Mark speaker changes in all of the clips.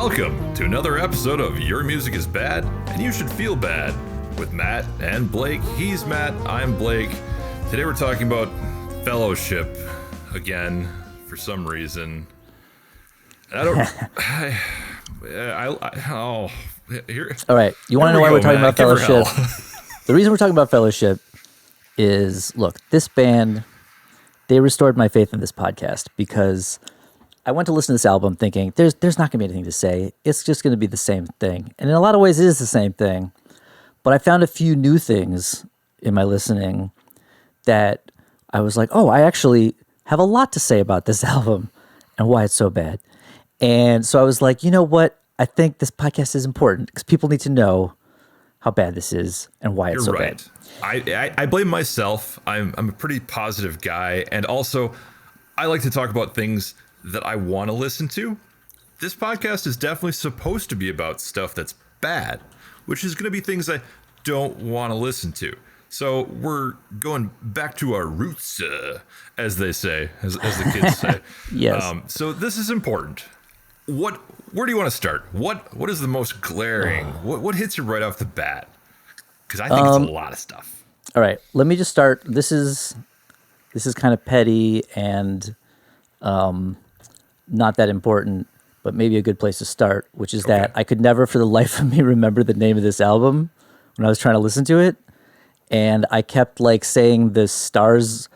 Speaker 1: Welcome to another episode of Your Music is Bad and You Should Feel Bad with Matt and Blake. He's Matt, I'm Blake. Today we're talking about Fellowship again for some reason. I don't. Here.
Speaker 2: All right, you want to know why we're talking about Fellowship? The reason we're talking about Fellowship is, look, this band, they restored my faith in this podcast because I went to listen to this album thinking there's not going to be anything to say. It's just going to be the same thing. And in a lot of ways, it is the same thing. But I found a few new things in my listening that I was like, oh, I actually have a lot to say about this album and why it's so bad. And so I was like, you know what? I think this podcast is important because people need to know how bad this is and why it's so bad.
Speaker 1: I blame myself. I'm a pretty positive guy. And also, I like to talk about things that I want to listen to. This podcast is definitely supposed to be about stuff that's bad, which is going to be things I don't want to listen to. So we're going back to our roots, as they say, as the kids say.
Speaker 2: Yes.
Speaker 1: So this is important. Where do you want to start? What is the most glaring? What hits you right off the bat? Because I think it's a lot of stuff.
Speaker 2: All right, let me just start. This is kind of petty and not that important, but maybe a good place to start, which is that I could never for the life of me remember the name of this album when I was trying to listen to it. And I kept like saying the stars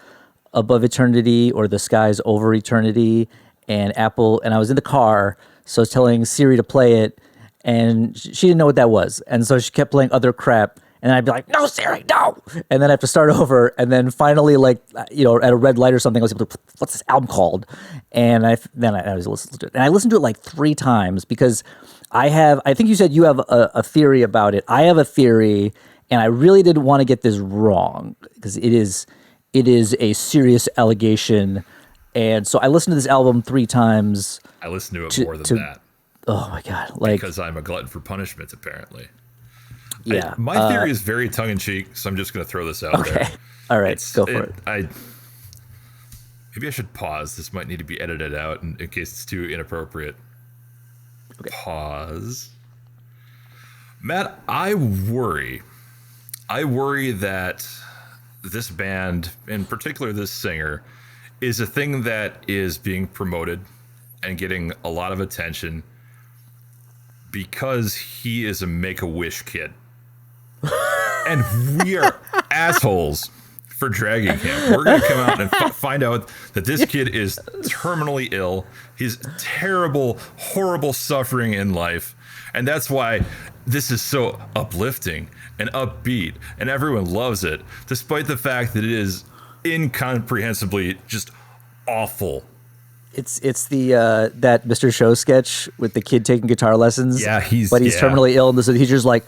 Speaker 2: above eternity or the skies over eternity and Apple. And I was in the car, so I was telling Siri to play it and she didn't know what that was. And so she kept playing other crap. And I'd be like, no, Siri, no. And then I have to start over. And then finally, like, you know, at a red light or something, I was able to, what's this album called? And I was listening to it. And I listened to it like 3 times because I think you said you have a theory about it. I have a theory, and I really didn't want to get this wrong because it is a serious allegation. And so I listened to this album 3 times.
Speaker 1: I listened to it more than that.
Speaker 2: Oh my God. Like,
Speaker 1: because I'm a glutton for punishment, apparently.
Speaker 2: Yeah.
Speaker 1: My theory is very tongue-in-cheek, so I'm just going to throw this out there.
Speaker 2: Okay. All right. Go for it.
Speaker 1: Maybe I should pause. This might need to be edited out in case it's too inappropriate. Okay. Pause. Matt, I worry that this band, in particular this singer, is a thing that is being promoted and getting a lot of attention because he is a Make-A-Wish kid. And we are assholes for dragging him. We're going to come out and find out that this kid is terminally ill. He's terrible, horrible suffering in life. And that's why this is so uplifting and upbeat. And everyone loves it, despite the fact that it is incomprehensibly just awful.
Speaker 2: It's the that Mr. Show sketch with the kid taking guitar lessons.
Speaker 1: Yeah, he's
Speaker 2: terminally ill, and the teacher's like,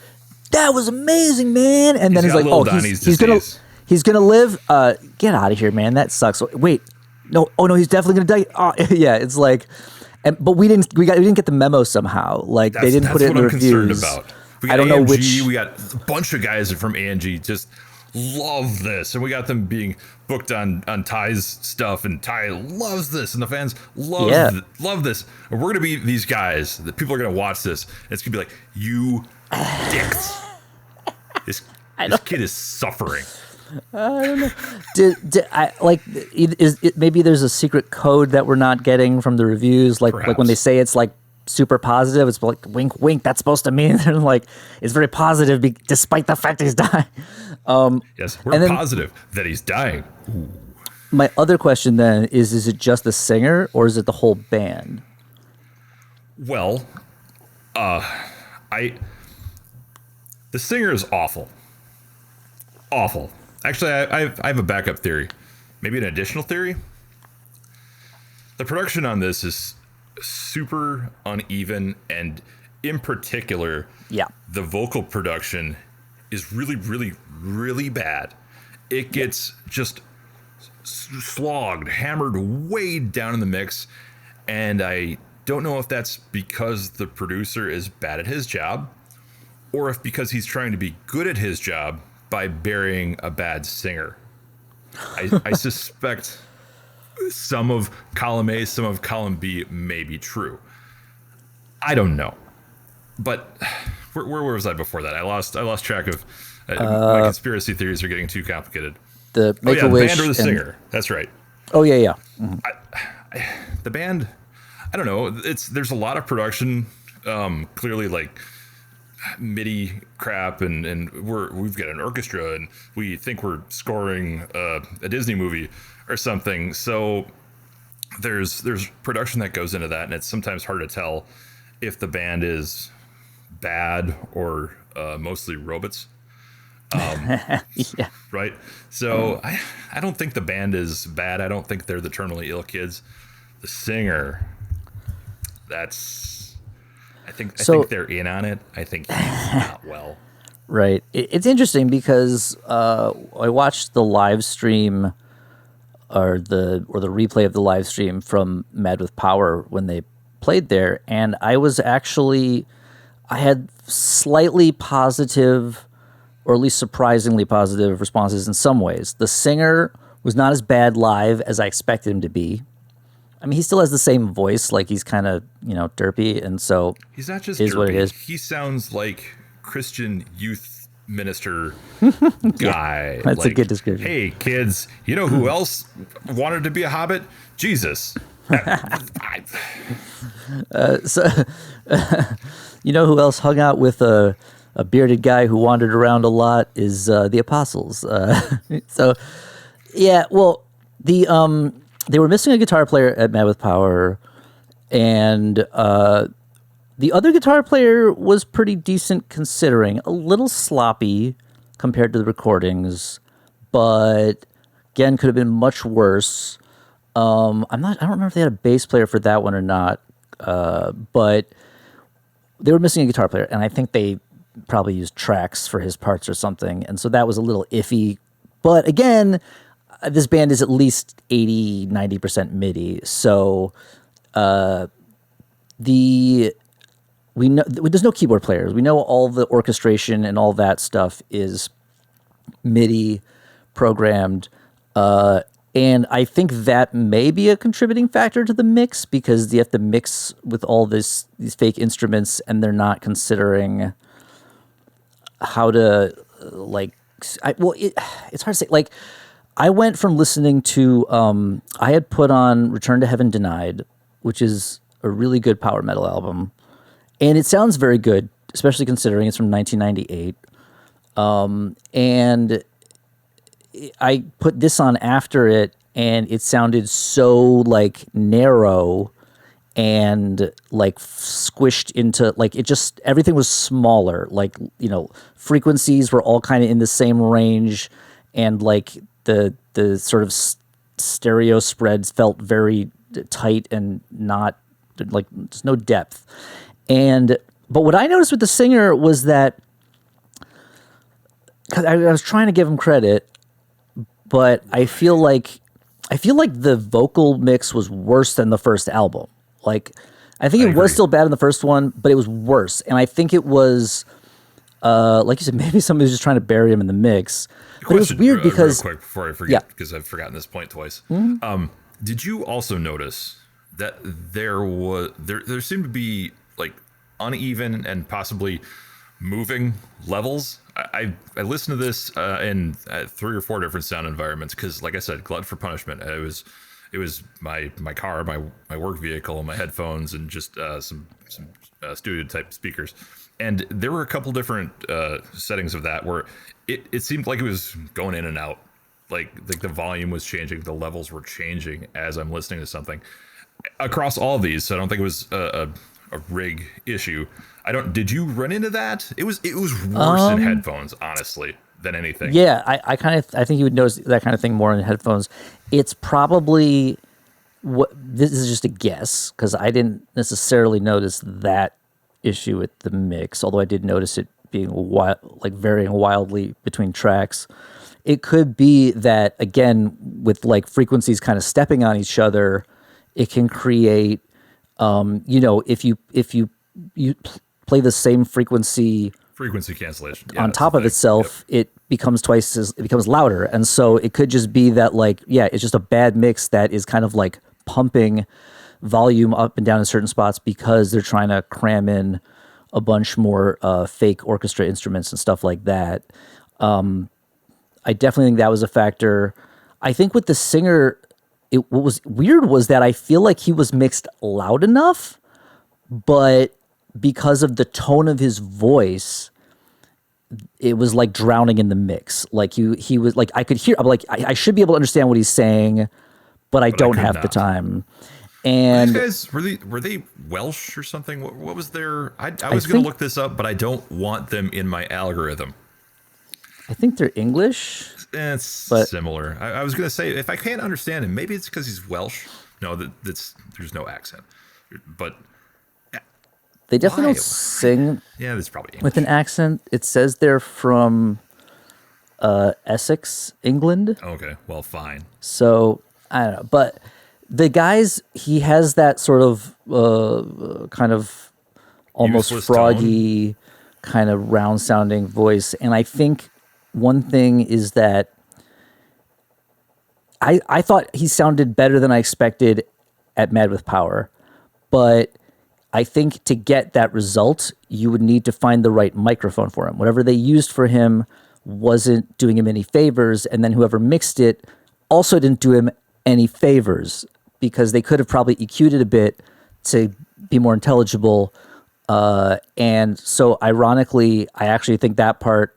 Speaker 2: "That was amazing, man!" And then he's like, "Oh, he's gonna live. Get out of here, man. That sucks." Wait, no, oh no, he's definitely gonna die. Oh, yeah, it's like, but we didn't get the memo somehow. Like they didn't put it in the reviews.
Speaker 1: About. I don't know which. We got a bunch of guys from A&G just love this, and we got them being booked on Ty's stuff, and Ty loves this, and the fans love this. And we're gonna be these guys that people are gonna watch this, and it's gonna be like, you dicks. This kid is suffering.
Speaker 2: I don't know. Did I like? Is it maybe there's a secret code that we're not getting from the reviews? Like when they say it's like super positive, it's like wink, wink. That's supposed to mean they're like it's very positive, despite the fact he's dying.
Speaker 1: Yes, we're positive that he's dying. Ooh.
Speaker 2: My other question then is it just the singer or is it the whole band?
Speaker 1: Well, the singer is awful. Awful. Actually, I have a backup theory. Maybe an additional theory. The production on this is super uneven, and in particular, the vocal production is really, really, really bad. It gets just slogged, hammered way down in the mix, and I don't know if that's because the producer is bad at his job, or if because he's trying to be good at his job by burying a bad singer. I suspect some of column A, some of column B may be true. I don't know, but where was I before that? I lost track of my conspiracy theories are getting too complicated.
Speaker 2: The
Speaker 1: Oh
Speaker 2: Make
Speaker 1: yeah,
Speaker 2: a
Speaker 1: the
Speaker 2: Wish
Speaker 1: band or the
Speaker 2: and
Speaker 1: singer. That's right.
Speaker 2: oh yeah.
Speaker 1: The band. I don't know. There's a lot of production. Clearly, like MIDI crap, and we've got an orchestra, and we think we're scoring a Disney movie or something. So there's production that goes into that, and it's sometimes hard to tell if the band is bad or mostly robots.
Speaker 2: Yeah.
Speaker 1: Right. So I don't think the band is bad. I don't think they're the terminally ill kids. The singer, I think they're in on it. I think he's not well.
Speaker 2: Right. It's interesting because I watched the live stream or the replay of the live stream from Mad with Power when they played there, and I had slightly positive, or at least surprisingly positive responses in some ways. The singer was not as bad live as I expected him to be. I mean, he still has the same voice, like he's kind of, derpy, and so
Speaker 1: He's not just
Speaker 2: is
Speaker 1: derpy.
Speaker 2: what it is.
Speaker 1: He sounds like Christian youth minister guy.
Speaker 2: That's a
Speaker 1: like,
Speaker 2: good description.
Speaker 1: Hey, kids, you know who else wanted to be a hobbit? Jesus.
Speaker 2: So, you know who else hung out with a bearded guy who wandered around a lot is the apostles. So, yeah, well, they were missing a guitar player at Mad with Power, and the other guitar player was pretty decent considering. A little sloppy compared to the recordings, but again, could have been much worse. I don't remember if they had a bass player for that one or not, but they were missing a guitar player, and I think they probably used tracks for his parts or something, and so that was a little iffy. But again, this band is at least 80-90% MIDI, so we know there's no keyboard players. We know all the orchestration and all that stuff is MIDI programmed, and I think that may be a contributing factor to the mix because you have to mix with all these fake instruments, and they're not considering how to it's hard to say. Like, I went from listening to I had put on Return to Heaven Denied, which is a really good power metal album, and it sounds very good, especially considering it's from 1998. And I put this on after it, and it sounded so like narrow and like squished into like it just everything was smaller. Like, frequencies were all kind of in the same range, and like the sort of stereo spreads felt very tight and not like there's no depth. But what I noticed with the singer was that, because I was trying to give him credit, but I feel like the vocal mix was worse than the first album. Like, I think it was still bad in the first one, but it was worse. And I think it was, like you said, maybe somebody was just trying to bury him in the mix. But it was weird because,
Speaker 1: real quick before I forget, because I've forgotten this point twice. Mm-hmm. Did you also notice that there seemed to be like uneven and possibly moving levels? I listened to this in 3 or 4 different sound environments because, like I said, Glut for Punishment. It was my car, my work vehicle, my headphones, and just some studio type speakers. And there were a couple different settings of that where it seemed like it was going in and out, like the volume was changing, the levels were changing as I'm listening to something across all of these. So I don't think it was a rig issue. Did you run into that? It was worse in headphones, honestly, than anything.
Speaker 2: Yeah, I think you would notice that kind of thing more in headphones. It's probably this is just a guess because I didn't necessarily notice that issue with the mix, although I did notice it being varying wildly between tracks. It could be that, again, with like frequencies kind of stepping on each other, it can create, if you play the same frequency
Speaker 1: cancellation
Speaker 2: on top of itself, it becomes it becomes louder. And so it could just be that it's just a bad mix that is kind of like pumping volume up and down in certain spots because they're trying to cram in a bunch more fake orchestra instruments and stuff like that. I definitely think that was a factor. I think with the singer, what was weird was that I feel like he was mixed loud enough, but because of the tone of his voice, it was like drowning in the mix. Like he was like, I could hear, I'm like, I should be able to understand what he's saying, but I don't have the time. And
Speaker 1: these guys, were they Welsh or something? What was their, I was going to look this up, but I don't want them in my algorithm.
Speaker 2: I think they're English.
Speaker 1: It's similar. I was going to say, if I can't understand him, maybe it's because he's Welsh. No, there's no accent. But
Speaker 2: they definitely don't sing.
Speaker 1: Yeah, that's probably English.
Speaker 2: With an accent. It says they're from Essex, England.
Speaker 1: Okay, well, fine.
Speaker 2: So I don't know, but the guys, he has that sort of kind of almost
Speaker 1: Useless
Speaker 2: froggy, tone. Kind of round sounding voice, and I think one thing is that I thought he sounded better than I expected at Mad with Power, but I think to get that result, you would need to find the right microphone for him. Whatever they used for him wasn't doing him any favors, and then whoever mixed it also didn't do him any favors because they could have probably EQ'd it a bit to be more intelligible. And so ironically, I actually think that part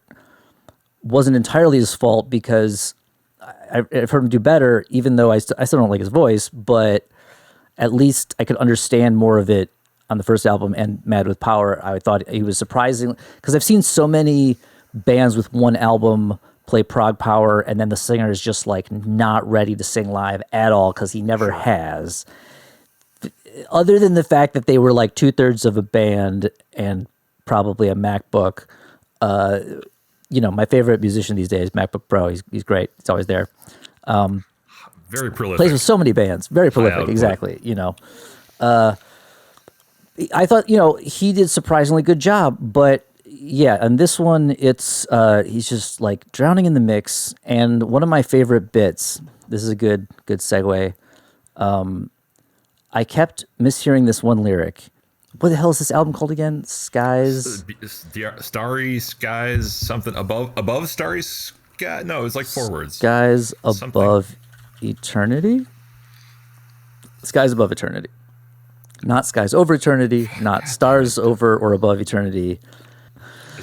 Speaker 2: wasn't entirely his fault because I've heard him do better, even though I still don't like his voice, but at least I could understand more of it on the first album and Mad with Power. I thought he was surprising because I've seen so many bands with one album play prog power and then the singer is just like not ready to sing live at all because he never has. Other than the fact that they were like 2/3 of a band and probably a MacBook, my favorite musician these days, MacBook Pro, he's great. He's always there.
Speaker 1: Very prolific.
Speaker 2: Plays with so many bands. Very prolific, exactly. I thought, he did surprisingly good job, but yeah, and this one, it's he's just like drowning in the mix. And one of my favorite bits, this is a good segue. I kept mishearing this one lyric. What the hell is this album called again? Skies,
Speaker 1: Starry Skies, something above Starry Sky. No, it's like 4 words.
Speaker 2: Skies above eternity. Skies above eternity. Not skies over eternity, not stars over or above eternity.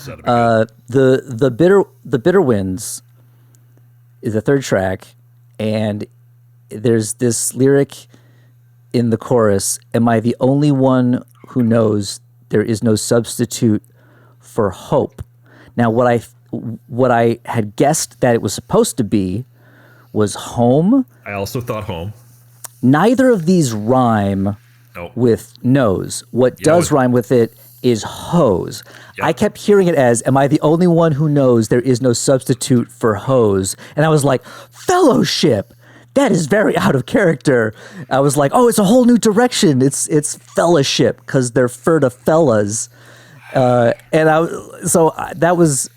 Speaker 2: The bitter winds is the third track, and there's this lyric in the chorus: "Am I the only one who knows there is no substitute for hope?" Now, what I had guessed that it was supposed to be was home.
Speaker 1: I also thought home.
Speaker 2: Neither of these rhyme.
Speaker 1: Nope.
Speaker 2: With nose. What does rhyme with it is hose. Yep. I kept hearing it as, "Am I the only one who knows there is no substitute for hose?" And I was like, fellowship. That is very out of character. I was like, oh, it's a whole new direction. It's fellowship because they're fur to fellas. So that was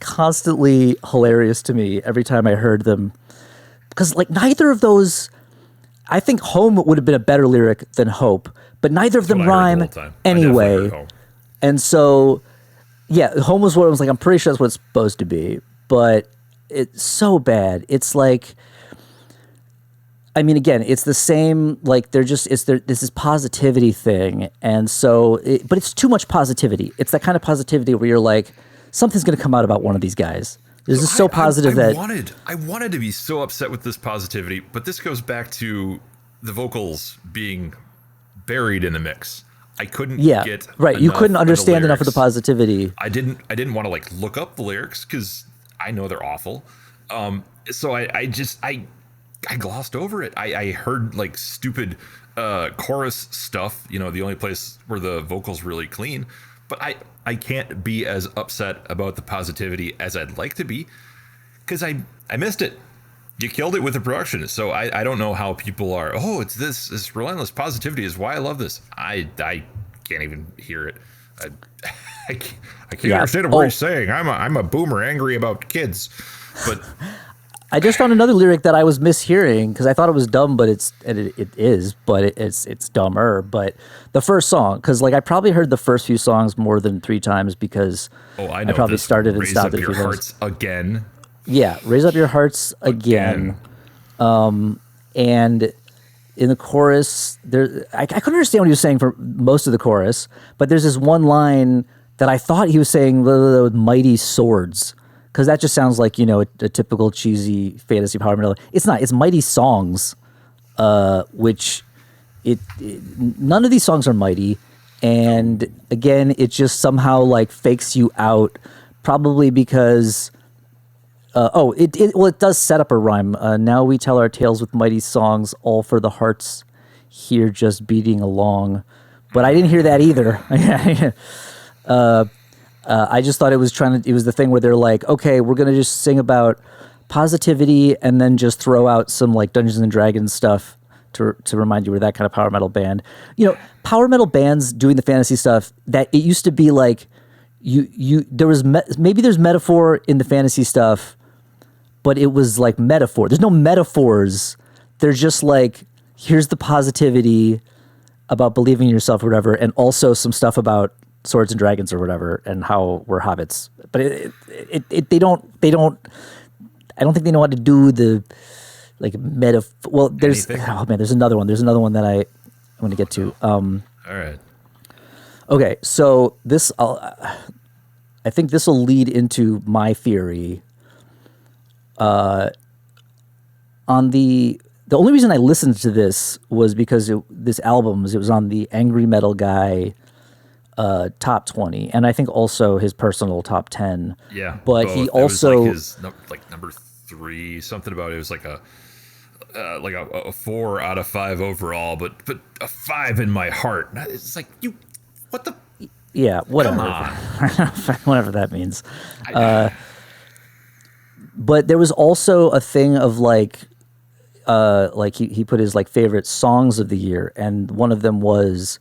Speaker 2: constantly hilarious to me every time I heard them. Because like neither of those, I think home would have been a better lyric than hope, but neither of them rhyme anyway. And so, yeah, home was what I was like, I'm pretty sure that's what it's supposed to be, but it's so bad. It's like, I mean, again, it's the same, like this is positivity thing. And so, but it's too much positivity. It's that kind of positivity where you're like, something's going to come out about one of these guys. This is so positive
Speaker 1: I wanted to be so upset with this positivity, but this goes back to the vocals being buried in the mix. I couldn't get
Speaker 2: right. You couldn't understand enough of the positivity.
Speaker 1: I didn't want to like look up the lyrics because I know they're awful. So I glossed over it. I heard like stupid chorus stuff. The only place where the vocals really clean. But I can't be as upset about the positivity as I'd like to be because I missed it. You killed it with the production. So I don't know how people are, oh, it's this relentless positivity is why I love this. I can't even hear it. I can't understand what he's saying. I'm a boomer angry about kids. But
Speaker 2: I just found another lyric that I was mishearing because I thought it was dumb, but it is, but it's dumber. But the first song, because like I probably heard the first few songs more than 3 times because
Speaker 1: Oh, I know.
Speaker 2: I probably
Speaker 1: this
Speaker 2: started and
Speaker 1: Raise
Speaker 2: stopped
Speaker 1: Up
Speaker 2: it a
Speaker 1: Your
Speaker 2: few times.
Speaker 1: Hearts again.
Speaker 2: Yeah, raise up your hearts again. And in the chorus, I couldn't understand what he was saying for most of the chorus, but there's this one line that I thought he was saying with mighty swords, because that just sounds like, a typical cheesy fantasy power metal. It's not. It's mighty songs, which none of these songs are mighty, and again, it just somehow like fakes you out, probably because. It does set up a rhyme. Now we tell our tales with mighty songs, all for the hearts here just beating along. But I didn't hear that either. I just thought it was the thing where they're like, okay, we're going to just sing about positivity and then just throw out some like Dungeons and Dragons stuff to remind you we're that kind of power metal band. Power metal bands doing the fantasy stuff, that it used to be like, there was maybe there's metaphor in the fantasy stuff, but it was like metaphor. There's no metaphors. They're just like, here's the positivity about believing in yourself or whatever, and also some stuff about swords and dragons or whatever, and how we're hobbits. But they don't. I don't think they know how to do the like metaphor. Well, there's there's another one. There's another one that I'm going to get to.
Speaker 1: All right.
Speaker 2: Okay, so I think this will lead into my theory. On the only reason I listened to this was because it was on the Angry Metal Guy top 20, and I think also his personal top 10.
Speaker 1: Yeah,
Speaker 2: but
Speaker 1: both.
Speaker 2: He
Speaker 1: It was
Speaker 2: also
Speaker 1: like his number 3, something about it was like a 4 out of 5 overall, but a 5 in my heart. It's like, what the.
Speaker 2: Yeah, whatever.
Speaker 1: Come on.
Speaker 2: Whatever that means. But there was also a thing of like he put his like favorite songs of the year, and one of them was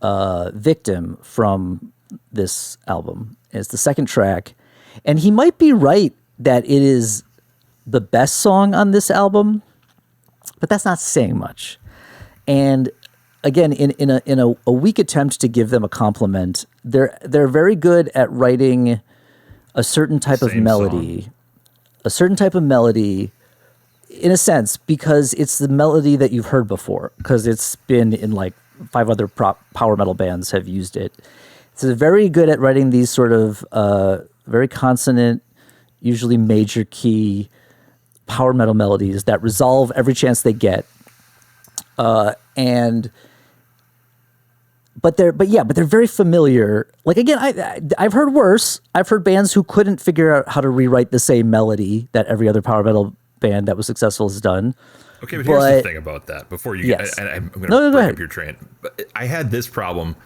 Speaker 2: "Victim" from this album. It's the second track, and he might be right that it is the best song on this album, but that's not saying much. And again, in a weak attempt to give them a compliment, they're very good at writing a certain type of melody.
Speaker 1: Song.
Speaker 2: A certain type of melody, in a sense, because it's the melody that you've heard before, because it's been in like 5 other power metal bands have used it. So they're very good at writing these sort of very consonant, usually major key power metal melodies that resolve every chance they get. But they're very familiar. Like again, I've heard worse. I've heard bands who couldn't figure out how to rewrite the same melody that every other power metal band that was successful has done.
Speaker 1: Okay, but here's the thing about that. Before you,
Speaker 2: yes.
Speaker 1: I'm going to break
Speaker 2: ahead.
Speaker 1: up your train. But I had this problem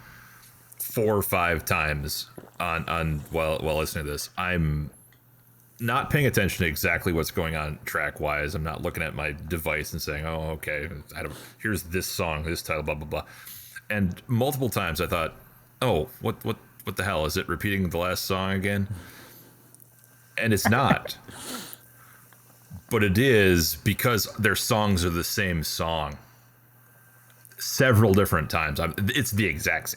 Speaker 1: 4 or 5 times on while listening to this. I'm not paying attention to exactly what's going on track wise. I'm not looking at my device and saying, "Oh, okay, here's this song, this title, blah blah blah." And multiple times I thought, "Oh, what the hell is it? Repeating the last song again?" And it's not. But it is, because their songs are the same song several different times. It's the exact.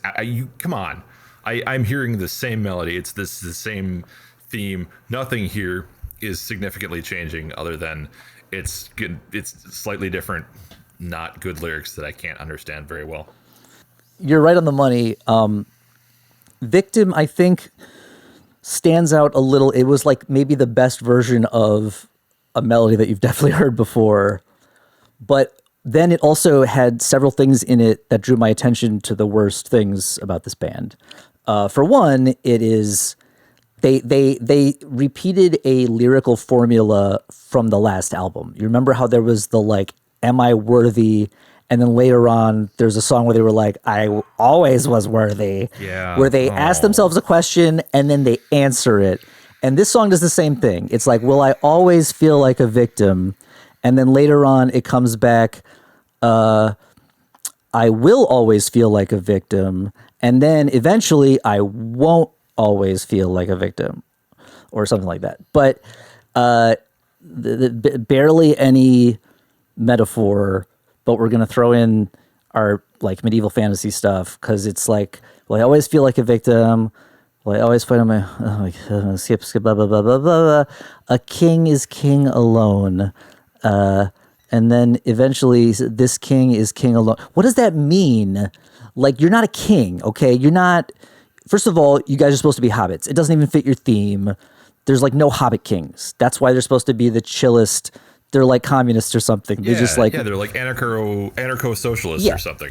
Speaker 1: Come on, I'm hearing the same melody. It's the same theme. Nothing here is significantly changing, other than it's good. It's slightly different, not good lyrics that I can't understand very well.
Speaker 2: You're right on the money. Victim, I think, stands out a little. It was like maybe the best version of a melody that you've definitely heard before. But then it also had several things in it that drew my attention to the worst things about this band. For one, it is they repeated a lyrical formula from the last album. You remember how there was the like, "Am I worthy?" And then later on, there's a song where they were like, "I always was worthy."
Speaker 1: Yeah.
Speaker 2: Where they ask themselves a question and then they answer it. And this song does the same thing. It's like, "Will I always feel like a victim?" And then later on, it comes back, "I will always feel like a victim." And then eventually, "I won't always feel like a victim," or something like that. But barely any metaphor, but we're gonna throw in our like medieval fantasy stuff because it's like, well, I always feel like a victim. Well, I always fight on my skip blah blah blah blah blah. A king is king alone, and then eventually this king is king alone. What does that mean? Like, you're not a king, okay? You're not. First of all, you guys are supposed to be hobbits. It doesn't even fit your theme. There's like no hobbit kings. That's why they're supposed to be the chillest. They're like communists or something. They just like,
Speaker 1: they're like anarcho socialists or something.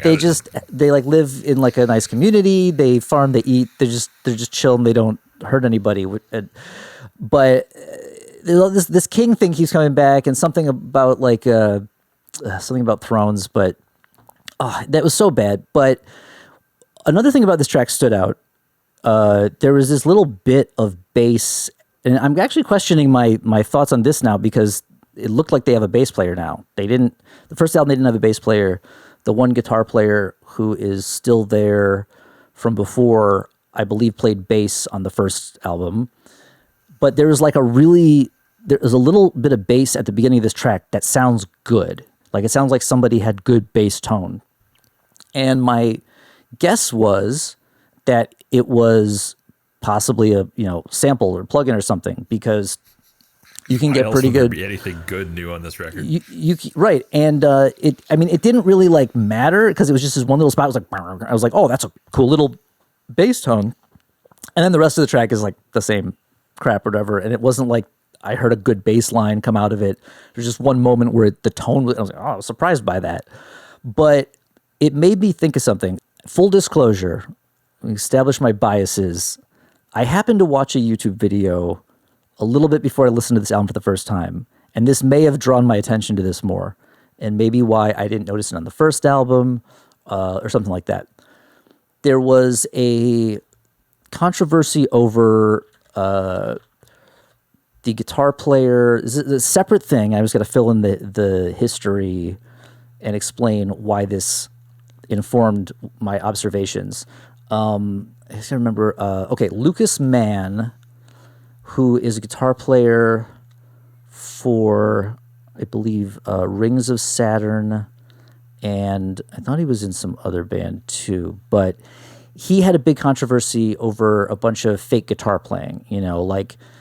Speaker 2: They like live in like a nice community. They farm, they eat. They're just chill and they don't hurt anybody. But this king thing keeps coming back, and something about like something about thrones. But that was so bad. But another thing about this track stood out. There was this little bit of bass, and I'm actually questioning my thoughts on this now because it looked like they have a bass player now. They didn't. The first album they didn't have a bass player. The one guitar player who is still there from before, I believe, played bass on the first album. But there was like there was a little bit of bass at the beginning of this track that sounds good. Like, it sounds like somebody had good bass tone. And my guess was that it was possibly a sample or plugin or something, because you can get pretty good.
Speaker 1: Be anything good new on this record?
Speaker 2: Right, and it didn't really like matter because it was just this one little spot. It was like, I was like, oh, that's a cool little bass tone, and then the rest of the track is like the same crap or whatever. And it wasn't like I heard a good bass line come out of it. There's just one moment where the tone was, I was like, oh, I was surprised by that, but it made me think of something. Full disclosure, establish my biases. I happened to watch a YouTube video a little bit before I listened to this album for the first time, and this may have drawn my attention to this more, and maybe why I didn't notice it on the first album, or something like that. There was a controversy over the guitar player. This is a separate thing. I was going to fill in the history and explain why this informed my observations. I just remember. Okay, Lucas Mann, who is a guitar player for, I believe, Rings of Saturn, and I thought he was in some other band too, but he had a big controversy over a bunch of fake guitar playing,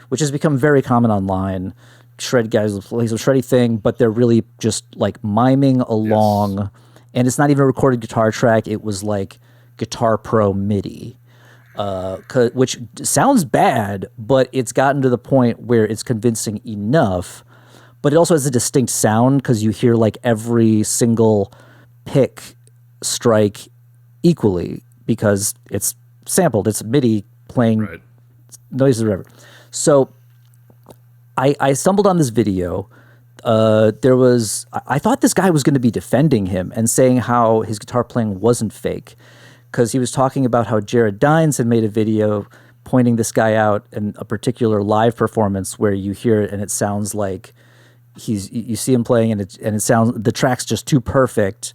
Speaker 2: which has become very common online. Shred guys play some shreddy thing, but they're really just like miming along, yes. And it's not even a recorded guitar track. It was like Guitar Pro MIDI. Which sounds bad, but it's gotten to the point where it's convincing enough. But it also has a distinct sound because you hear like every single pick strike equally because it's sampled. It's MIDI playing noises or whatever. So I stumbled on this video. I thought this guy was going to be defending him and saying how his guitar playing wasn't fake, because he was talking about how Jared Dines had made a video pointing this guy out in a particular live performance where you hear it and it sounds like you see him playing and it sounds, the track's just too perfect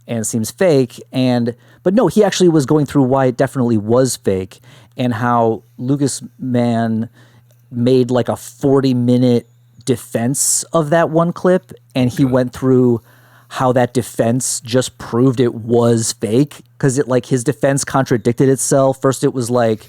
Speaker 2: and it seems fake. But no, he actually was going through why it definitely was fake, and how Lucas Mann made like a 40-minute defense of that one clip, and he went through how that defense just proved it was fake, because his defense contradicted itself. First it was like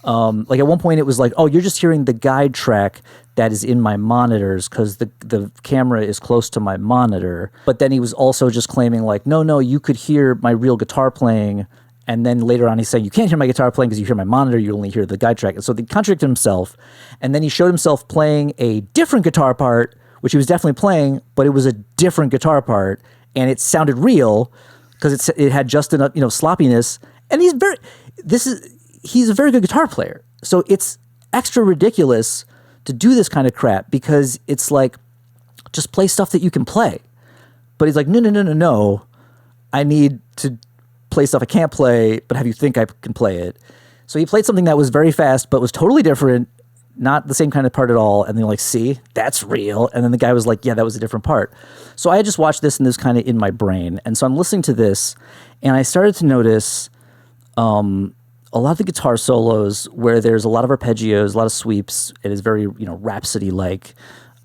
Speaker 2: at one point it was like, oh, you're just hearing the guide track that is in my monitors because the camera is close to my monitor. But then he was also just claiming like, no, you could hear my real guitar playing. And then later on he's saying, you can't hear my guitar playing because you hear my monitor, you only hear the guide track. And so he contradicted himself. And then he showed himself playing a different guitar part, which he was definitely playing, but it was a different guitar part, and it sounded real because it had just enough, sloppiness. And he's a very good guitar player. So it's extra ridiculous to do this kind of crap, because it's like, just play stuff that you can play. But he's like, no, I need to play stuff I can't play, but have you think I can play it. So he played something that was very fast, but was totally different, not the same kind of part at all. And they're like, see, that's real. And then the guy was like, yeah, that was a different part. So I had just watched this and this kind of in my brain. And so I'm listening to this and I started to notice a lot of the guitar solos where there's a lot of arpeggios, a lot of sweeps. It is very, Rhapsody-like.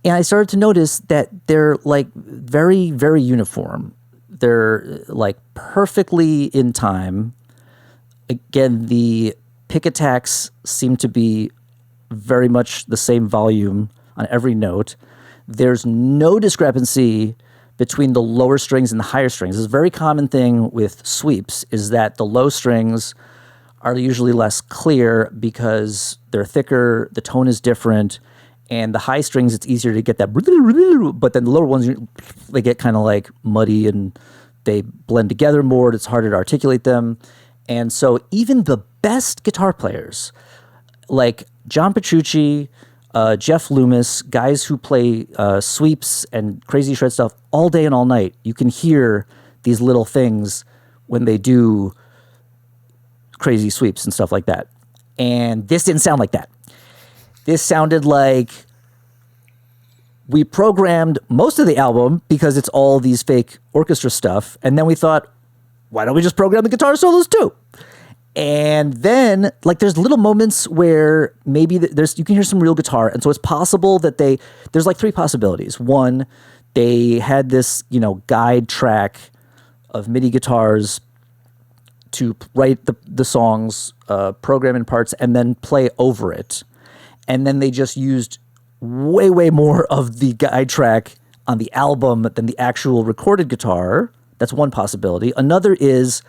Speaker 2: And I started to notice that they're like very, very uniform. They're like perfectly in time. Again, the pick attacks seem to be very much the same volume on every note. There's no discrepancy between the lower strings and the higher strings. It's a very common thing with sweeps is that the low strings are usually less clear because they're thicker, the tone is different, and the high strings, it's easier to get that, but then the lower ones, they get kind of like muddy and they blend together more. It's harder to articulate them. And so even the best guitar players, like John Petrucci, Jeff Loomis, guys who play sweeps and crazy shred stuff all day and all night, you can hear these little things when they do crazy sweeps and stuff like that. And this didn't sound like that. This sounded like we programmed most of the album because it's all these fake orchestra stuff. And then we thought, why don't we just program the guitar solos too? And then, like, there's little moments where maybe you can hear some real guitar, and so it's possible that there's like three possibilities. One, they had this, guide track of MIDI guitars to write the songs, program in parts, and then play over it, and then they just used way, way more of the guide track on the album than the actual recorded guitar. That's one possibility. Another is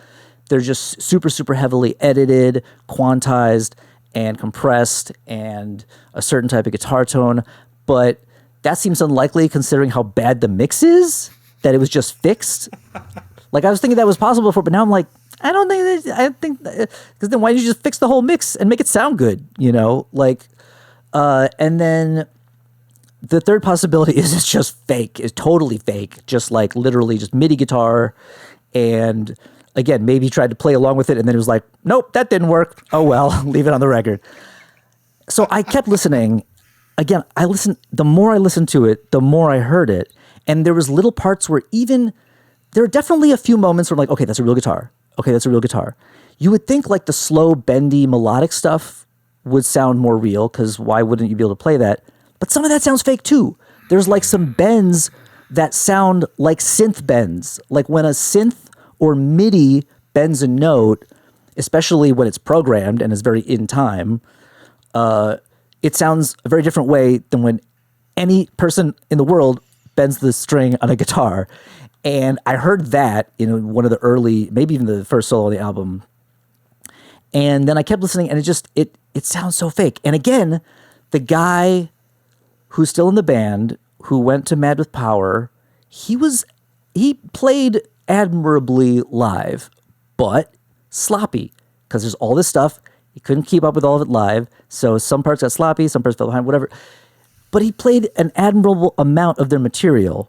Speaker 2: they're just super, super heavily edited, quantized, and compressed, and a certain type of guitar tone. But that seems unlikely considering how bad the mix is, that it was just fixed. Like, I was thinking that was possible before, but now I'm like, I don't think that, I think, because then why don't you just fix the whole mix and make it sound good, and then the third possibility is it's just fake, it's totally fake, just like literally just MIDI guitar, and again, maybe tried to play along with it, and then it was like, nope, that didn't work. Oh, well, leave it on the record. So I kept listening. Again, the more I listened to it, the more I heard it. And there was little parts where there are definitely a few moments where I'm like, okay, that's a real guitar. Okay, that's a real guitar. You would think like the slow, bendy, melodic stuff would sound more real, because why wouldn't you be able to play that? But some of that sounds fake too. There's like some bends that sound like synth bends. Like when a synth or MIDI bends a note, especially when it's programmed and is very in time, it sounds a very different way than when any person in the world bends the string on a guitar. And I heard that in one of the early, maybe even the first solo on the album. And then I kept listening, and it sounds so fake. And again, the guy who's still in the band, who went to Mad with Power, he played admirably live, but sloppy, because there's all this stuff. He couldn't keep up with all of it live, so some parts got sloppy, some parts fell behind, whatever. But he played an admirable amount of their material.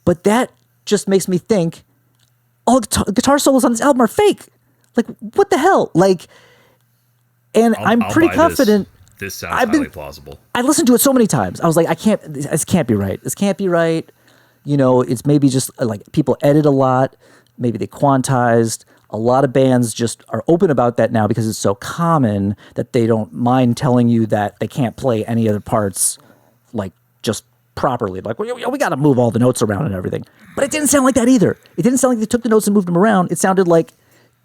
Speaker 2: But that just makes me think, all guitar solos on this album are fake. Like, what the hell? Like, and I'm pretty confident.
Speaker 1: This sounds highly plausible.
Speaker 2: I listened to it so many times. I was like, this can't be right. This can't be right. It's maybe just like people edit a lot. Maybe they quantized. A lot of bands just are open about that now because it's so common that they don't mind telling you that they can't play any other parts like just properly. Like, well, we got to move all the notes around and everything. But it didn't sound like that either. It didn't sound like they took the notes and moved them around. It sounded like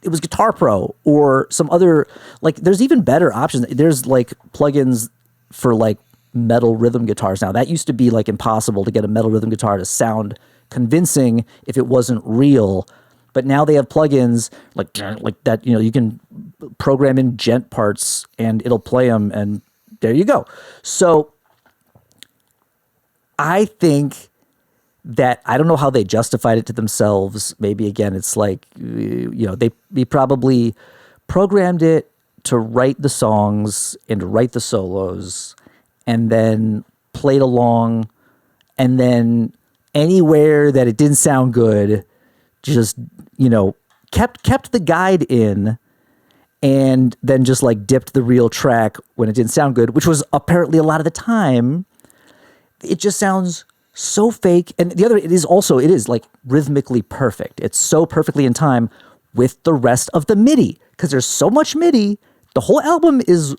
Speaker 2: it was Guitar Pro or some other, like, there's even better options. There's like plugins for like metal rhythm guitars now. That used to be like impossible to get a metal rhythm guitar to sound convincing if it wasn't real. But now they have plugins like that, you can program in gent parts and it'll play them, and there you go. So I think that, I don't know how they justified it to themselves. Maybe again, it's like, they probably programmed it to write the songs and to write the solos, and then played along, and then anywhere that it didn't sound good, just, kept the guide in, and then just like dipped the real track when it didn't sound good, which was apparently a lot of the time. It just sounds so fake. And the other, it is like rhythmically perfect. It's so perfectly in time with the rest of the MIDI, because there's so much MIDI. The whole album is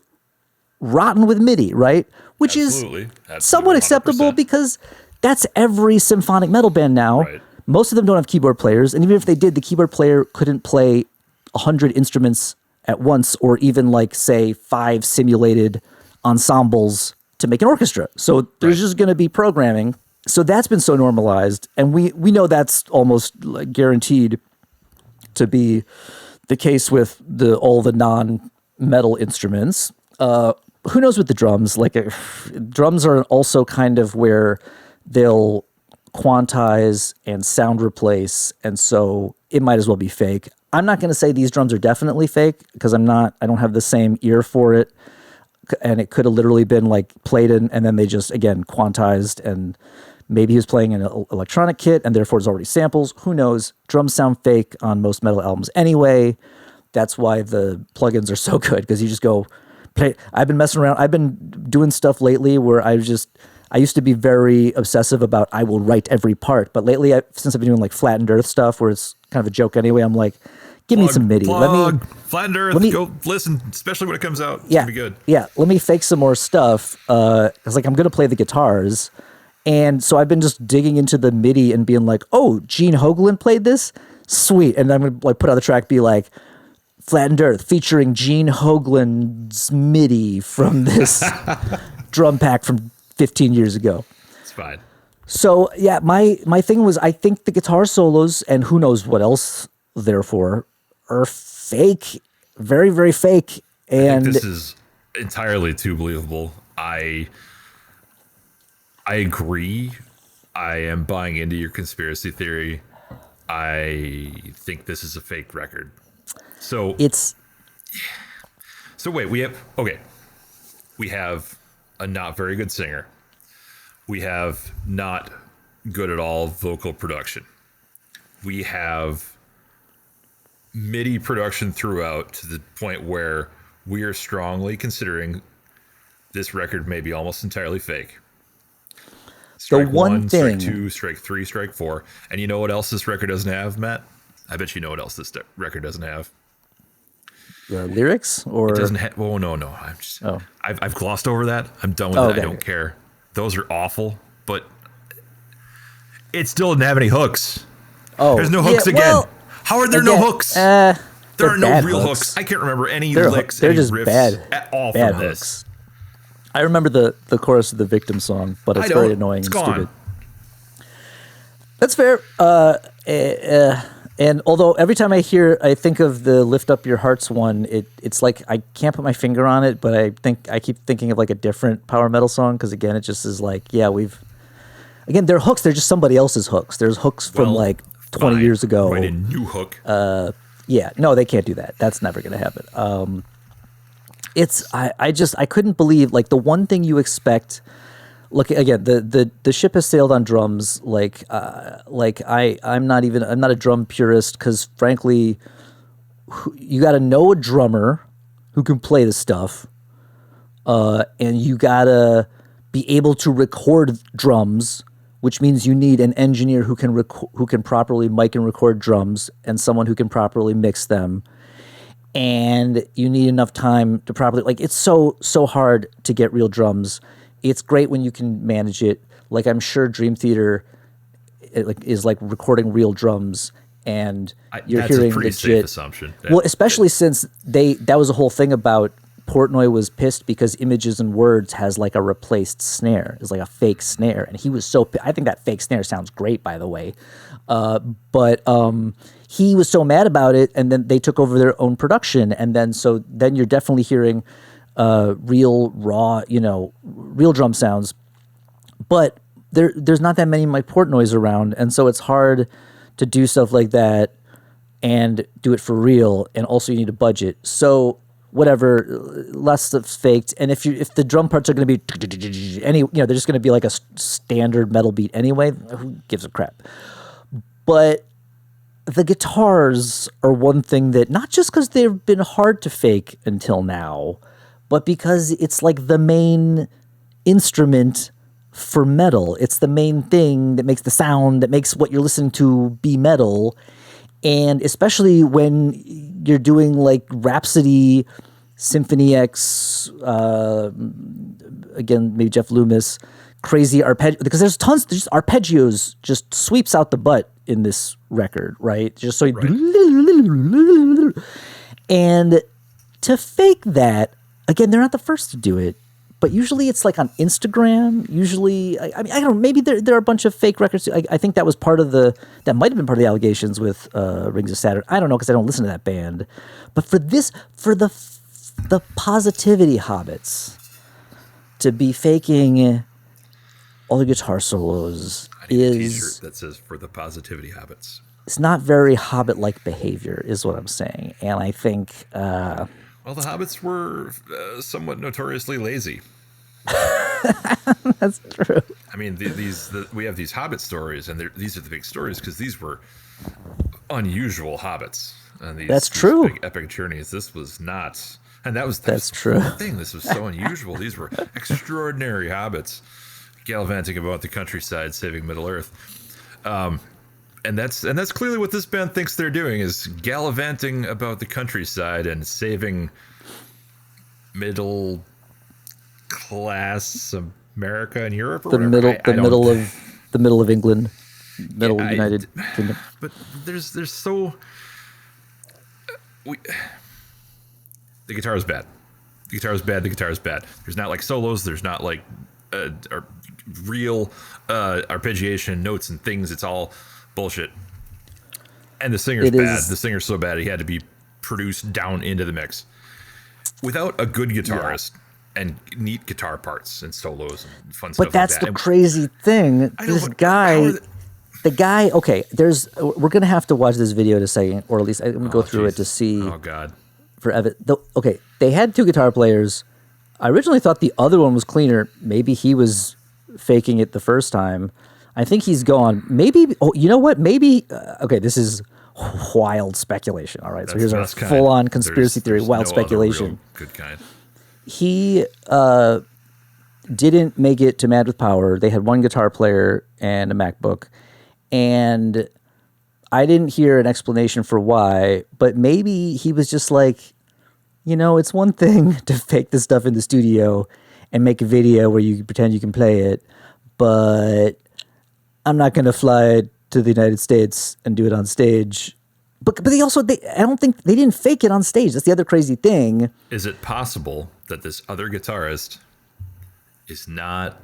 Speaker 2: rotten with MIDI, right? which
Speaker 1: Absolutely.
Speaker 2: is somewhat acceptable
Speaker 1: 100%.
Speaker 2: because that's every symphonic metal band now.
Speaker 1: Right.
Speaker 2: Most of them don't have keyboard players, and even if they did, the keyboard player couldn't play 100 instruments at once, or even like say 5 simulated ensembles to make an orchestra. So there's just going to be programming. So that's been so normalized, and we know that's almost like guaranteed to be the case with all the non-metal instruments. Who knows with the drums? Like drums are also kind of where they'll quantize and sound replace, and so it might as well be fake. I'm not going to say these drums are definitely fake because I don't have the same ear for it, and it could have literally been like played in and then they just again quantized, and maybe he was playing an electronic kit and therefore it's already samples. Who knows? Drums sound fake on most metal albums anyway. That's why the plugins are so good, because you just go play. I've been messing around. I've been doing stuff lately where I used to be very obsessive about I will write every part, but lately since I've been doing like flattened earth stuff where it's kind of a joke anyway, I'm like, give me some MIDI.
Speaker 1: Flattened Earth. Go listen, especially when it comes out. It's
Speaker 2: yeah,
Speaker 1: gonna be good.
Speaker 2: Yeah, let me fake some more stuff. Cause like I'm gonna play the guitars, and so I've been just digging into the MIDI and being like, oh, Gene Hoglan played this, sweet, and I'm gonna like put out the track, be like, Flattened Earth featuring Gene Hoglan's MIDI from this drum pack from 15 years ago.
Speaker 1: It's fine.
Speaker 2: So yeah, my thing was, I think the guitar solos, and who knows what else therefore, are fake, very, very fake. And
Speaker 1: this is entirely too believable. I agree. I am buying into your conspiracy theory. I think this is a fake record. So wait, we have a not very good singer. We have not good at all vocal production. We have MIDI production throughout to the point where we are strongly considering this record may be almost entirely fake. Strike one, strike 2, strike 3, strike 4. And you know what else this record doesn't have, Matt? I bet you know what else this record doesn't have.
Speaker 2: Lyrics, or
Speaker 1: it doesn't have. Oh no, I've glossed over that. I'm done with it.
Speaker 2: Okay.
Speaker 1: I don't care. Those are awful, but it still didn't have any hooks.
Speaker 2: Oh,
Speaker 1: there's no hooks again. Well, how are there no hooks? There are no real hooks. I can't remember any licks.
Speaker 2: They're
Speaker 1: any
Speaker 2: just
Speaker 1: riffs
Speaker 2: bad
Speaker 1: at all
Speaker 2: bad
Speaker 1: from
Speaker 2: hooks.
Speaker 1: this.
Speaker 2: I remember the chorus of the Victim song, but it's very annoying and stupid. That's fair. And although every time I think of the Lift Up Your Hearts one, it's like I can't put my finger on it, but I keep thinking of like a different power metal song, because again, it just is like, yeah, they're hooks. They're just somebody else's hooks. There's hooks from like 20 years ago.
Speaker 1: Write a new hook.
Speaker 2: Yeah, no, they can't do that. That's never going to happen. I couldn't believe, like, the one thing you expect. Look, again, the ship has sailed on drums. I'm not a drum purist, because frankly, you got to know a drummer who can play the stuff, and you got to be able to record drums, which means you need an engineer who can properly mic and record drums, and someone who can properly mix them. And you need enough time to properly, like, it's so hard to get real drums. It's great when you can manage it. Like, I'm sure Dream Theater is recording real drums, and you're
Speaker 1: that's
Speaker 2: hearing
Speaker 1: a pretty
Speaker 2: legit
Speaker 1: safe assumption.
Speaker 2: Well, especially since that was a whole thing about Portnoy was pissed because Images and Words has like a replaced snare. It's like a fake snare, and he was so. I think that fake snare sounds great, by the way, but he was so mad about it, and then they took over their own production, and then you're definitely hearing real raw, real drum sounds, but there's not that many Mike Portnoys around, and so it's hard to do stuff like that and do it for real, and also you need a budget. So whatever, less stuff's faked, and if the drum parts are going to be they're just going to be like a standard metal beat anyway. Who gives a crap? But the guitars are one thing that, not just because they've been hard to fake until now, but because it's like the main instrument for metal. It's the main thing that makes the sound, that makes what you're listening to be metal. And especially when you're doing like Rhapsody Symphony X, again, maybe Jeff Loomis, crazy arpeggio, because there's arpeggios just sweeps out the butt in this record, right? Just so you, and to fake that, again, they're not the first to do it, but usually it's like on Instagram. Usually, I mean, I don't know, maybe there are a bunch of fake records. I think that was that might have been part of the allegations with Rings of Saturn. I don't know, because I don't listen to that band. But for the Positivity Hobbits to be faking all the guitar solos
Speaker 1: I need a t-shirt that says "For the Positivity Hobbits."
Speaker 2: It's not very Hobbit-like behavior, is what I'm saying. And I think...
Speaker 1: well, the Hobbits were somewhat notoriously lazy.
Speaker 2: That's true.
Speaker 1: I mean, we have these Hobbit stories, and these are the big stories because these were unusual Hobbits. And
Speaker 2: That's true.
Speaker 1: Big epic journeys. This was not... And that's
Speaker 2: true.
Speaker 1: The thing. This was so unusual. These were extraordinary hobbits gallivanting about the countryside, saving Middle Earth. And that's clearly what this band thinks they're doing, is gallivanting about the countryside and saving middle class America and Europe, or
Speaker 2: the
Speaker 1: whatever.
Speaker 2: middle of England, United Kingdom.
Speaker 1: But there's so. The guitar is bad. The guitar is bad. The guitar is bad. There's not like solos. There's not like real arpeggiation, notes and things. It's all bullshit. And the singer's bad. The singer's so bad he had to be produced down into the mix. Without a good guitarist and neat guitar parts and solos and fun stuff like that.
Speaker 2: But that's the crazy thing. This guy... The guy, okay, we're going to have to watch this video in a second, or at least I'm going to go through it to see.
Speaker 1: Oh, God.
Speaker 2: For Evan. Okay, they had two guitar players. I originally thought the other one was cleaner. Maybe he was faking it the first time. I think he's gone. Maybe, you know what? Maybe, okay, this is wild speculation. All right, so here's our full-on conspiracy theory, wild speculation.
Speaker 1: Good kind.
Speaker 2: He didn't make it to Mad with Power. They had one guitar player and a MacBook. And I didn't hear an explanation for why, but maybe he was just like, it's one thing to fake this stuff in the studio and make a video where you pretend you can play it, but I'm not going to fly to the United States and do it on stage. But I don't think they didn't fake it on stage. That's the other crazy thing.
Speaker 1: Is it possible that this other guitarist is not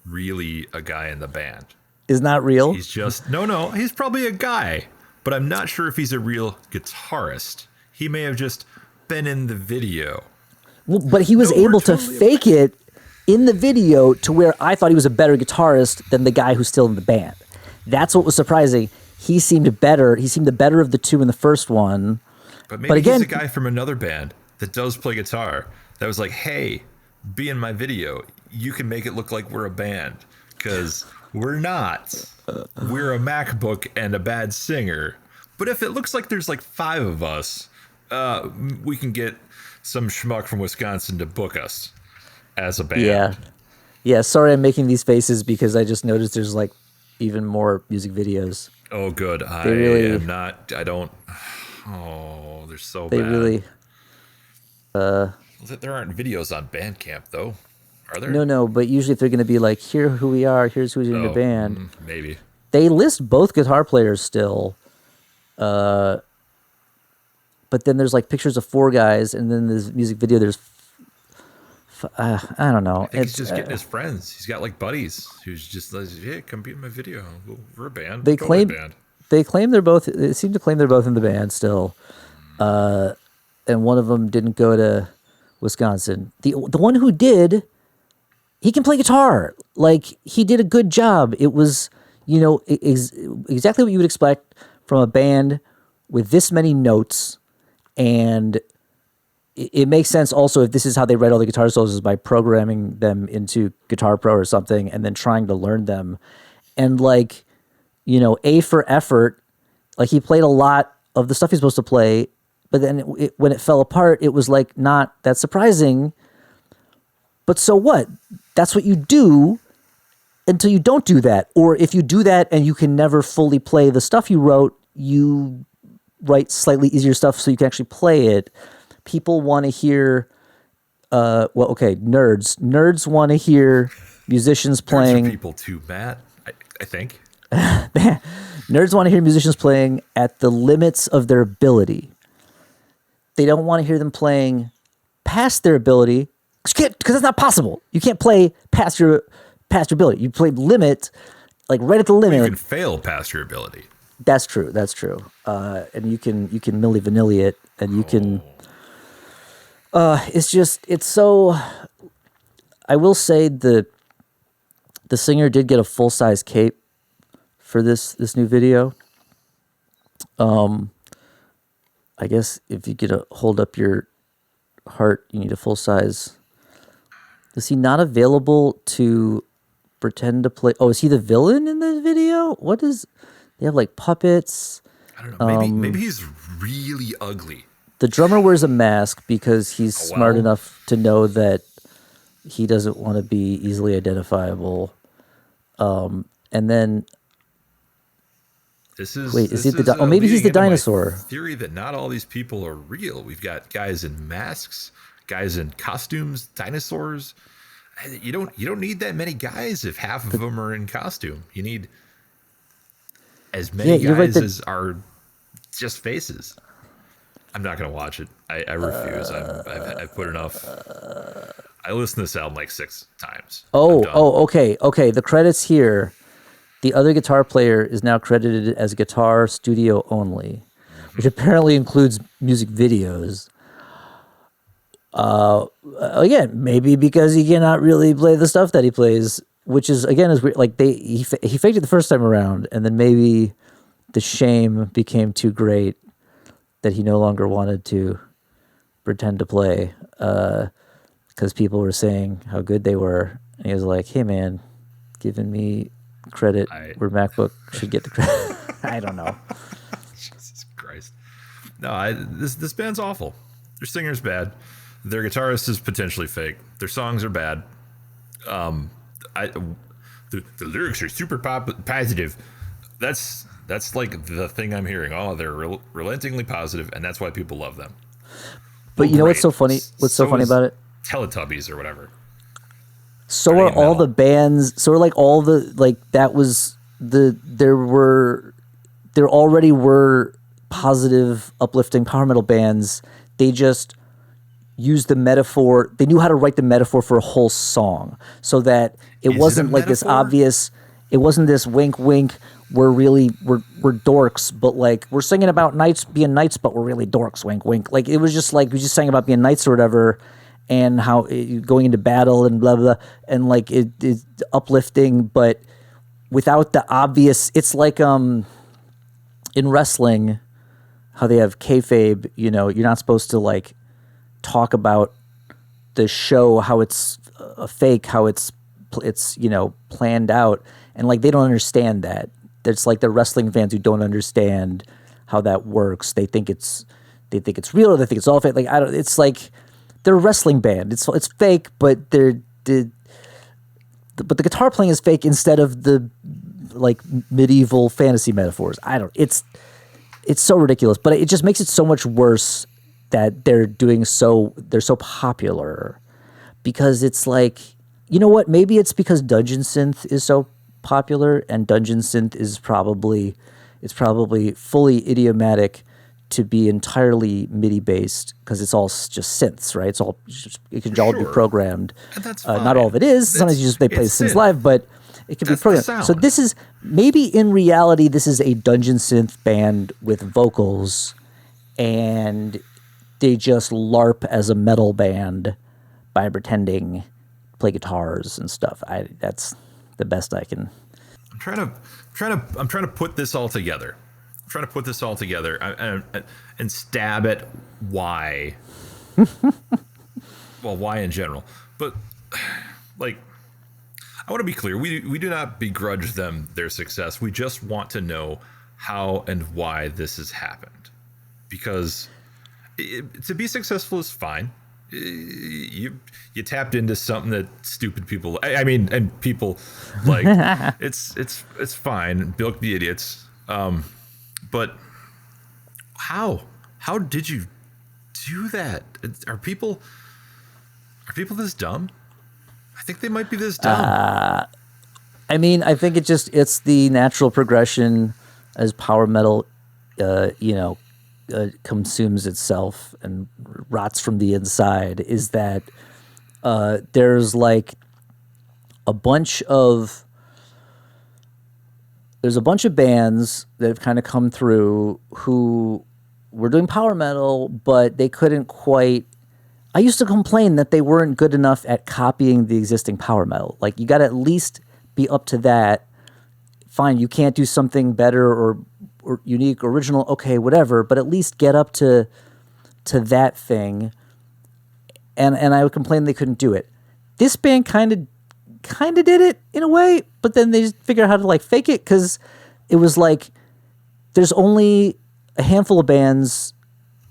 Speaker 1: really a guy in the band?
Speaker 2: Is not real?
Speaker 1: He's just no. He's probably a guy, but I'm not sure if he's a real guitarist. He may have just been in the video.
Speaker 2: Well, but he was able to fake it in the video to where I thought he was a better guitarist than the guy who's still in the band. That's what was surprising. He seemed better. He seemed the better of the two in the first one.
Speaker 1: But maybe he's a guy from another band that does play guitar that was like, hey, be in my video. You can make it look like we're a band, because we're not. We're a MacBook and a bad singer. But if it looks like there's like 5 of us, we can get some schmuck from Wisconsin to book us as a band.
Speaker 2: Yeah. Sorry, I'm making these faces because I just noticed there's like even more music videos.
Speaker 1: Oh, good. I don't. Oh, they're so bad.
Speaker 2: They really.
Speaker 1: There aren't videos on Bandcamp, though. Are there?
Speaker 2: No, but usually if they're going to be like, here who we are, here's who's in the band.
Speaker 1: Maybe.
Speaker 2: They list both guitar players still. But then there's like pictures of 4 guys, and then this music video, there's, I don't know.
Speaker 1: I think he's just getting his friends. He's got like buddies who's just like, yeah, come be in my video. We're a band.
Speaker 2: They claim they're both, they seem to claim they're both in the band still. And one of them didn't go to Wisconsin. The one who did, he can play guitar. Like, he did a good job. It was, exactly what you would expect from a band with this many notes. And it makes sense also if this is how they write all the guitar solos, is by programming them into Guitar Pro or something and then trying to learn them. And like, A for effort, like he played a lot of the stuff he's supposed to play, but then when it fell apart, it was like not that surprising. But so what? That's what you do until you don't do that. Or if you do that and you can never fully play the stuff you wrote, you write slightly easier stuff so you can actually play it. people want to hear. Well, okay, nerds want to hear musicians
Speaker 1: Nerds are
Speaker 2: playing.
Speaker 1: people too, Matt. I think.
Speaker 2: Nerds want to hear musicians playing at the limits of their ability. They don't want to hear them playing past their ability because it's not possible. You can't play past your ability. You play limit, like right at the limit.
Speaker 1: You can fail past your ability.
Speaker 2: That's true. And you can Milli Vanilli it, and you can. It's so. I will say the singer did get a full size cape for this new video. I guess if you get a hold up your heart, you need a full size. Is he not available to pretend to play? Oh, is he the villain in the video? What is? They have like puppets.
Speaker 1: I don't know. Maybe he's really ugly.
Speaker 2: The drummer wears a mask because he's smart enough to know that he doesn't want to be easily identifiable. And then maybe he's the dinosaur.
Speaker 1: Theory that not all these people are real. We've got guys in masks, guys in costumes, dinosaurs. You don't need that many guys if half of them are in costume. You need as many guys as are just faces. I'm not gonna watch it. I refuse. I've put enough. I listened to this album like 6 times.
Speaker 2: Okay. The credits here. The other guitar player is now credited as guitar studio only, which apparently includes music videos. Again, maybe because he cannot really play the stuff that he plays, which is again is weird. Like he faked it the first time around, and then maybe the shame became too great that he no longer wanted to pretend to play because people were saying how good they were, and he was like, "Hey man, giving me credit where MacBook should get the credit." I don't know.
Speaker 1: Jesus Christ! No, this band's awful. Their singer's bad. Their guitarist is potentially fake. Their songs are bad. The lyrics are super positive. That's like the thing I'm hearing. Oh, they're relentingly positive, and that's why people love them.
Speaker 2: But you know what's so funny? What's so funny about it?
Speaker 1: Teletubbies or whatever.
Speaker 2: So are all the bands. So are like all the that was there already were positive, uplifting power metal bands. They just used the metaphor. They knew how to write the metaphor for a whole song, so that it wasn't like this obvious. It wasn't this wink, wink. We're dorks, but like we're singing about knights being knights, but we're really dorks. Wink, wink. Like it was just like we just sang about being knights or whatever, and how going into battle and blah blah, and like it's uplifting, but without the obvious. It's like in wrestling, how they have kayfabe. You know, you're not supposed to like talk about the show, how it's a fake, how it's planned out, and like they don't understand that. There's like the wrestling fans who don't understand how that works. They think it's real, or they think it's all fake. Like it's like they're a wrestling band. It's fake, but but the guitar playing is fake instead of the like medieval fantasy metaphors. It's so ridiculous, but it just makes it so much worse that they're so popular, because it's like, you know what? Maybe it's because Dungeon Synth is so popular, and Dungeon Synth is probably fully idiomatic to be entirely MIDI based, because it's all just synths, right? It can all be programmed.
Speaker 1: And that's fine.
Speaker 2: Not all of it is. Sometimes they play synths live, but it can be programmed. So this is maybe in reality this is a Dungeon Synth band with vocals, and they just LARP as a metal band by pretending to play guitars and stuff. That's the best I can.
Speaker 1: I'm trying to put this all together. And stab at why. Well, why in general, but like, I want to be clear. We do not begrudge them their success. We just want to know how and why this has happened, because to be successful is fine. You tapped into something that stupid people, and people like, it's fine. Bilk the idiots. But how did you do that? Are people this dumb? I think they might be this dumb.
Speaker 2: I mean, I think it's the natural progression as power metal, consumes itself and rots from the inside. Is that there's like a bunch of bands that have kind of come through who were doing power metal, but they couldn't quite. I used to complain that they weren't good enough at copying the existing power metal. Like, you got to at least be up to that. Fine, you can't do something better or unique, original, okay, whatever, but at least get up to that thing. And I would complain they couldn't do it. This band kind of did it in a way, but then they just figured out how to like fake it, because it was like there's only a handful of bands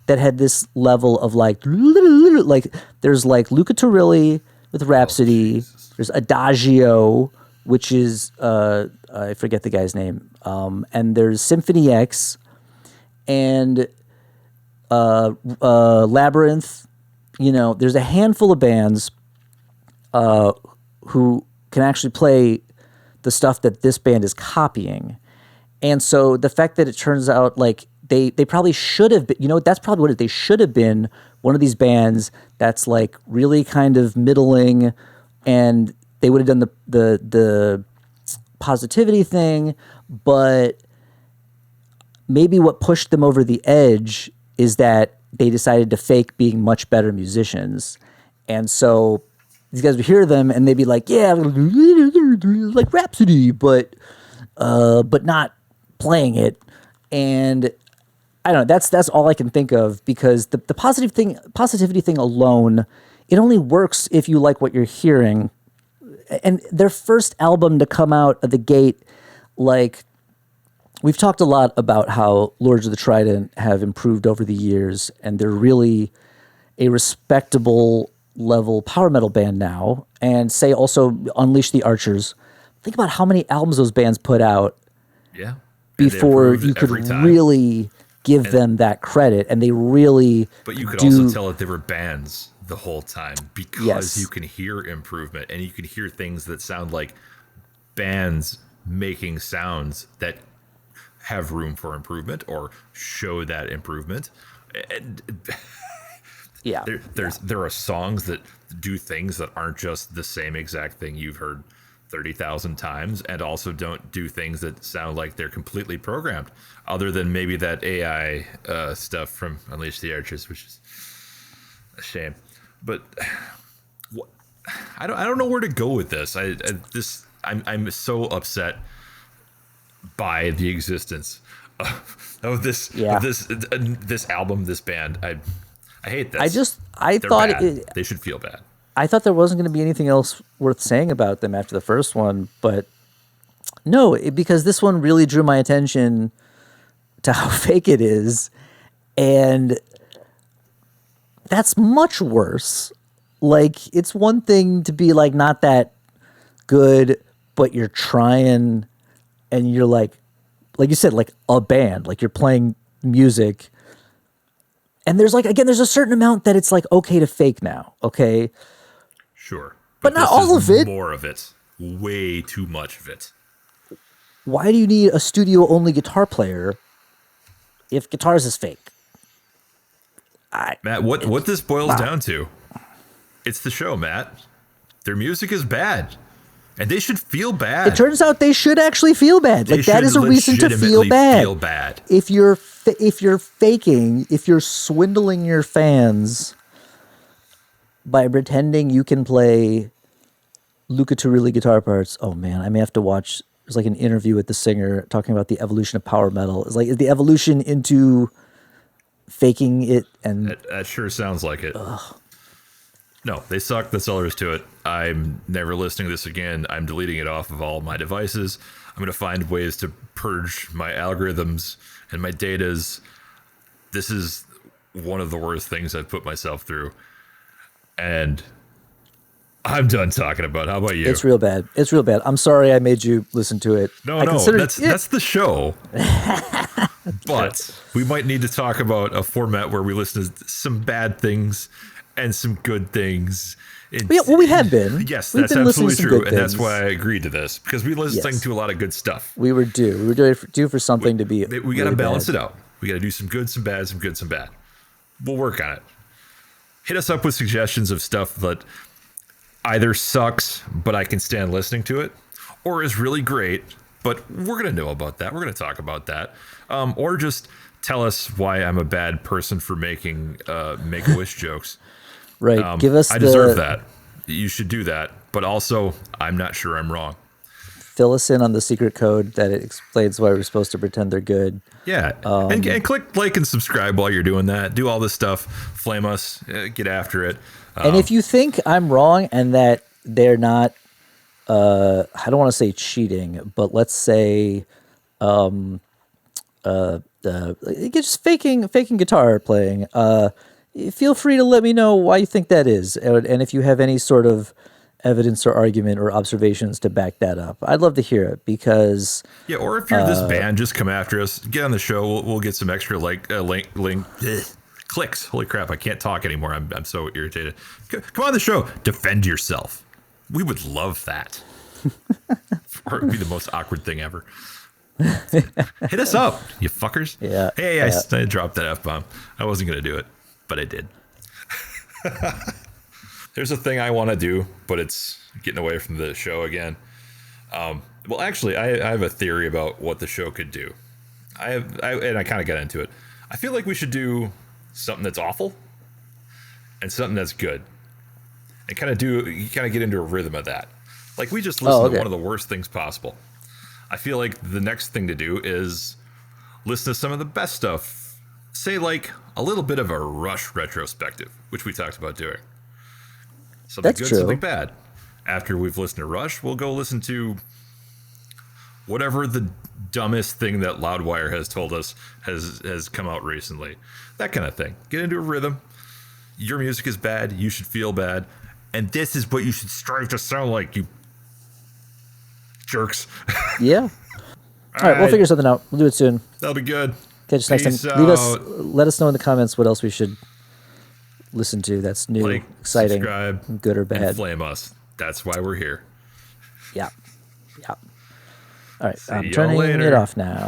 Speaker 2: that had this level of like there's like Luca Turilli with Rhapsody. There's Adagio, which is I forget the guy's name, and there's Symphony X and Labyrinth. There's a handful of bands who can actually play the stuff that this band is copying. And so the fact that it turns out like they probably should have been, that's probably what they should have been, one of these bands that's like really kind of middling, and they would have done the positivity thing, but maybe what pushed them over the edge is that they decided to fake being much better musicians. And so these guys would hear them and they'd be like, yeah, like Rhapsody, but not playing it. And I don't know, that's all I can think of, because the positivity thing alone, it only works if you like what you're hearing. And their first album to come out of the gate, like, we've talked a lot about how Lords of the Trident have improved over the years, and they're really a respectable level power metal band now. And say also Unleash the Archers. Think about how many albums those bands put out before you could really give them that credit, and they really.
Speaker 1: But you could also tell that they were bands the whole time, because
Speaker 2: yes.
Speaker 1: You can hear improvement, and you can hear things that sound like bands making sounds that have room for improvement or show that improvement. And
Speaker 2: yeah,
Speaker 1: there are songs that do things that aren't just the same exact thing you've heard 30,000 times, and also don't do things that sound like they're completely programmed, other than maybe that AI stuff from Unleash the Archers, which is a shame. But I don't know where to go with this. I'm so upset by the existence of this album, this band. I hate this.
Speaker 2: I thought
Speaker 1: they should feel bad.
Speaker 2: I thought there wasn't going to be anything else worth saying about them after the first one, but no, because this one really drew my attention to how fake it is, and that's much worse. Like, it's one thing to be like not that good, but you're trying, and you're like you said, like a band, like you're playing music, and there's like, again, there's a certain amount that it's like okay to fake now, okay?
Speaker 1: Sure.
Speaker 2: But not all of it.
Speaker 1: More of it. Way too much of it.
Speaker 2: Why do you need a studio-only guitar player if guitars is fake?
Speaker 1: Matt, what this boils down to, it's the show, Matt. Their music is bad, and they should feel bad.
Speaker 2: It turns out they should actually feel bad. Like, that is a reason to feel bad. If you're faking, if you're swindling your fans by pretending you can play Luca Turilli guitar parts. Oh man, I may have to watch. There's like an interview with the singer talking about the evolution of power metal. It's like, is the evolution into faking it, and
Speaker 1: that sure sounds like it. Ugh. No, they suck. That's all there is to it. I'm never listening to this again. I'm deleting it off of all my devices. I'm going to find ways to purge my algorithms and my datas. This is one of the worst things I've put myself through. And I'm done talking about. How about you?
Speaker 2: It's real bad. It's real bad. I'm sorry I made you listen to it.
Speaker 1: No, that's the show. But we might need to talk about a format where we listen to some bad things and some good things.
Speaker 2: We have been.
Speaker 1: Yes,
Speaker 2: We've
Speaker 1: that's
Speaker 2: been
Speaker 1: absolutely true, and that's
Speaker 2: things.
Speaker 1: why I agreed to this, because we listening to a lot of good stuff.
Speaker 2: We were due. We were due for something to be.
Speaker 1: We got to balance it out. We got to do some good, some bad, some good, some bad. We'll work on it. Hit us up with suggestions of stuff that either sucks, but I can stand listening to it, or is really great, but we're going to know about that. We're going to talk about that. Or just tell us why I'm a bad person for making Make-A-Wish jokes.
Speaker 2: Right. Give us
Speaker 1: I deserve that. You should do that. But also, I'm not sure I'm wrong.
Speaker 2: Fill us in on the secret code that explains why we're supposed to pretend they're good.
Speaker 1: Yeah. And click like and subscribe while you're doing that. Do all this stuff. Flame us. Get after it.
Speaker 2: And if you think I'm wrong and that they're not, I don't want to say cheating, but let's say just faking guitar playing, feel free to let me know why you think that is. And if you have any sort of evidence or argument or observations to back that up, I'd love to hear it, because
Speaker 1: or if you're this band, just come after us, get on the show. We'll get some extra clicks. Holy crap, I can't talk anymore. I'm so irritated. Come on the show, defend yourself. We would love that. Or it would be the most awkward thing ever. Hit us up, you fuckers.
Speaker 2: Yeah.
Speaker 1: Hey, I dropped that F-bomb. I wasn't going to do it, but I did. There's a thing I want to do, but it's getting away from the show again. Well, actually, I have a theory about what the show could do. And I kind of got into it. I feel like we should do something that's awful and something that's good, and kind of get into a rhythm of that. Like, we just listened to one of the worst things possible. I feel like the next thing to do is listen to some of the best stuff. Say, like, a little bit of a Rush retrospective, which we talked about doing. Something
Speaker 2: That's
Speaker 1: good,
Speaker 2: true.
Speaker 1: something bad. After we've listened to Rush, we'll go listen to whatever the dumbest thing that Loudwire has told us has come out recently. That kind of thing. Get into a rhythm. Your music is bad. You should feel bad. And this is what you should strive to sound like, you jerks.
Speaker 2: Yeah. All right, we'll figure something out. We'll do it soon.
Speaker 1: That'll be good.
Speaker 2: Catch us next time. Let us know in the comments what else we should listen to that's new, exciting,
Speaker 1: subscribe,
Speaker 2: good or bad.
Speaker 1: And flame us. That's why we're here.
Speaker 2: Yeah. All right,
Speaker 1: See
Speaker 2: I'm
Speaker 1: y'all
Speaker 2: turning
Speaker 1: later.
Speaker 2: it off now.